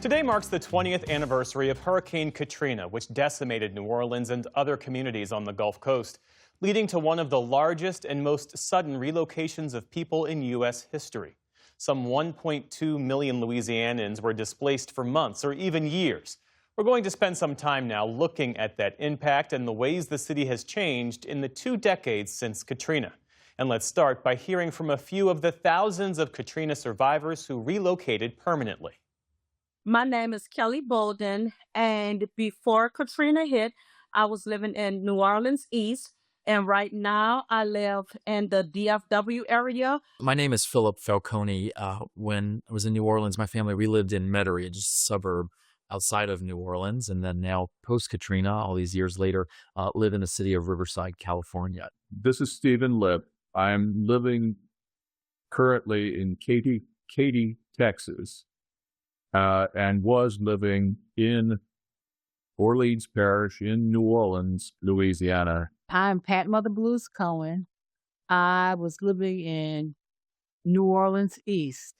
Today marks the 20th anniversary of Hurricane Katrina, which decimated New Orleans and other communities on the Gulf Coast, leading to one of the largest and most sudden relocations of people in U.S. history. Some 1.2 million Louisianans were displaced for months or even years. We're going to spend some time now looking at that impact and the ways the city has changed in the 2 decades since Katrina. And let's start by hearing from a few of the thousands of Katrina survivors who relocated permanently. My name is Kelly Bolden, and before Katrina hit, I was living in New Orleans East, and right now I live in the DFW area. My name is Philip Falcone. When I was in New Orleans, my family, we lived in Metairie, just a suburb outside of New Orleans, and then now post-Katrina, all these years later, live in the city of Riverside, California. This is Stephen Lipp. I'm living currently in Katy, Texas. And was living in Orleans Parish in New Orleans, Louisiana. I'm Pat Mother Blues Cohen. I was living in New Orleans East,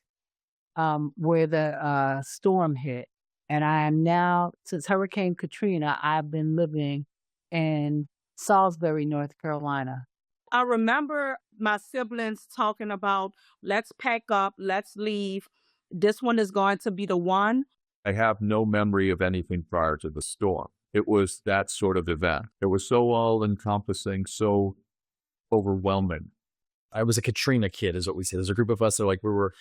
where the storm hit. And I am now, since Hurricane Katrina, I've been living in Salisbury, North Carolina. I remember my siblings talking about, let's pack up, let's leave. This one is going to be the one. I have no memory of anything prior to the storm. It was that sort of event. It was so all-encompassing, so overwhelming. I was a Katrina kid, is what we say. There's a group of us that we were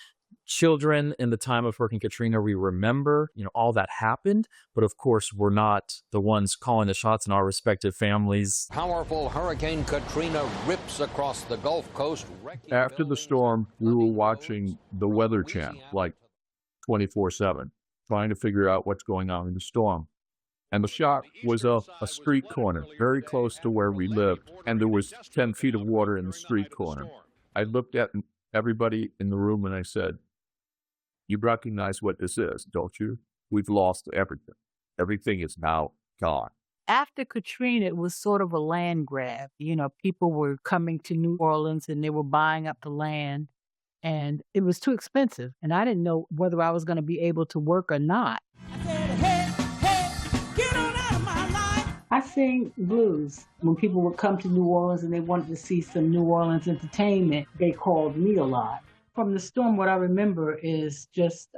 children in the time of Hurricane Katrina. We remember, all that happened, but of course, we're not the ones calling the shots in our respective families. Powerful Hurricane Katrina rips across the Gulf Coast. After the storm, we were watching the Weather Channel, 24/7, trying to figure out what's going on in the storm. And the shot was a street corner, very close to where we lived, and there was 10 feet of water in the street corner. I looked at everybody in the room and I said, "You recognize what this is, don't you? We've lost everything. Everything is now gone." After Katrina, it was sort of a land grab. People were coming to New Orleans and they were buying up the land, and it was too expensive. And I didn't know whether I was going to be able to work or not. I sing blues. When people would come to New Orleans and they wanted to see some New Orleans entertainment, they called me a lot. From the storm, what I remember is just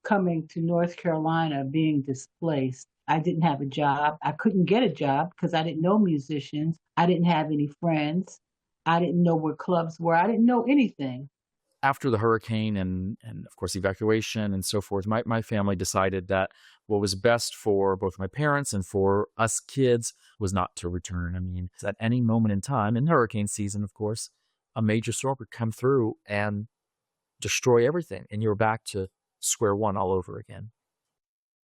coming to North Carolina, being displaced. I didn't have a job. I couldn't get a job because I didn't know musicians. I didn't have any friends. I didn't know where clubs were. I didn't know anything. After the hurricane and of course, evacuation and so forth, my family decided that what was best for both my parents and for us kids was not to return. At any moment in time, in hurricane season, of course, a major storm would come through and destroy everything, and you're back to square one all over again.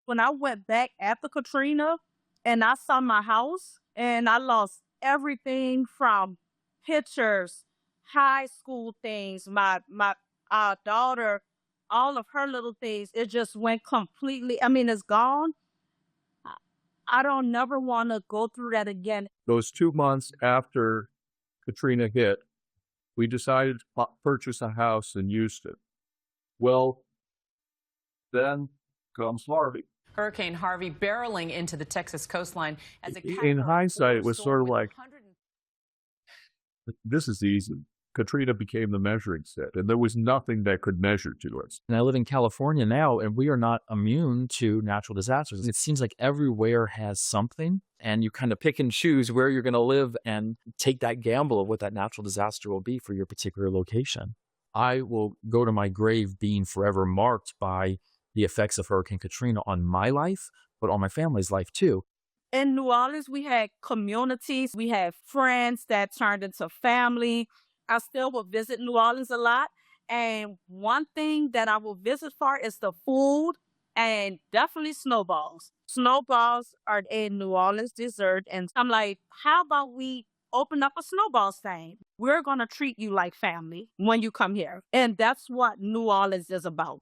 When I went back after Katrina and I saw my house, and I lost everything from pictures, high school things, my daughter, all of her little things, it just went completely, it's gone. I don't never want to go through that again. Those 2 months after Katrina hit, we decided to purchase a house in Houston. Well, then comes Harvey. Hurricane Harvey barreling into the Texas coastline as a In hindsight, it was sort of like, this is easy. Katrina became the measuring stick, and there was nothing that could measure to us. And I live in California now, and we are not immune to natural disasters. It seems like everywhere has something, and you kind of pick and choose where you're going to live and take that gamble of what that natural disaster will be for your particular location. I will go to my grave being forever marked by the effects of Hurricane Katrina on my life, but on my family's life too. In New Orleans, we had communities. We had friends that turned into family. I still will visit New Orleans a lot. And one thing that I will visit for is the food and definitely snowballs. Snowballs are a New Orleans dessert. And I'm like, how about we open up a snowball stand? We're going to treat you like family when you come here. And that's what New Orleans is about.